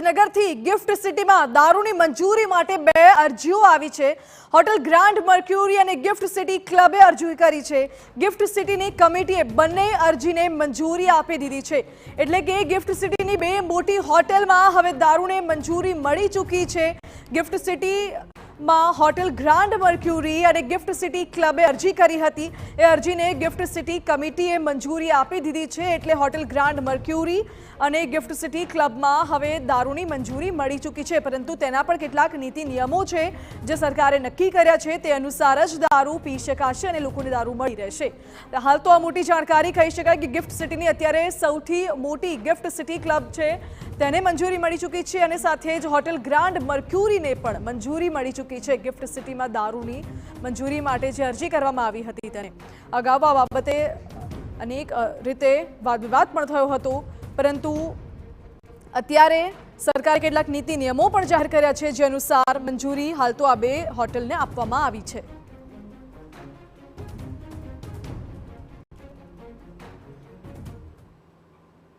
ગાંધીનગરથી ગિફ્ટ સિટીમાં દારૂની મંજૂરી માટે બે અરજીઓ આવી છે। હોટેલ ગ્રાન્ડ મર્ક્યુરી અને ગિફ્ટ સિટી ક્લબે અરજી કરી છે। ગિફ્ટ સિટીની કમિટીએ બંને અરજીને મંજૂરી આપી દીધી છે। એટલે કે ગિફ્ટ સિટીની બે મોટી હોટેલમાં હવે દારૂને મંજૂરી મળી ચૂકી છે। ગિફ્ટ સિટીમાં હોટેલ ગ્રાન્ડ મર્ક્યુરી અને ગિફ્ટ સિટી ક્લબે અરજી કરી હતી। એ અરજીને ગિફ્ટ સિટી કમિટીએ મંજૂરી આપી દીધી છે। એટલે હોટેલ ગ્રાન્ડ મર્ક્યુરી અને ગિફ્ટ સિટી ક્લબમાં હવે દારૂની મંજૂરી મળી ચૂકી છે। પરંતુ તેના પર કેટલાક નીતિ નિયમો છે જે સરકારે નક્કી કર્યા છે। તે અનુસાર જ દારૂ પી શકાશે અને લોકોને દારૂ મળી રહેશે। હાલ તો આ મોટી જાણકારી કહી શકાય કે ગિફ્ટ સિટીની અત્યારે સૌથી મોટી ગિફ્ટ સિટી ક્લબ છે તેને મંજૂરી મળી ચૂકી છે અને સાથે જ હોટેલ ગ્રાન્ડ મર્ક્યુરીને પણ મંજૂરી મળી ચૂકી છે। ગિફ્ટ સિટીમાં દારૂની મંજૂરી માટે જે અરજી કરવામાં આવી હતી તેને અગાઉ આ બાબતે અનેક રીતે વાદ વિવાદ પણ થયો હતો, પરંતુ અત્યારે સરકારે કેટલાક નીતિ નિયમો પણ જાહેર કર્યા છે જે અનુસાર મંજૂરી હાલ તો આ બે હોટેલને આપવામાં આવી છે।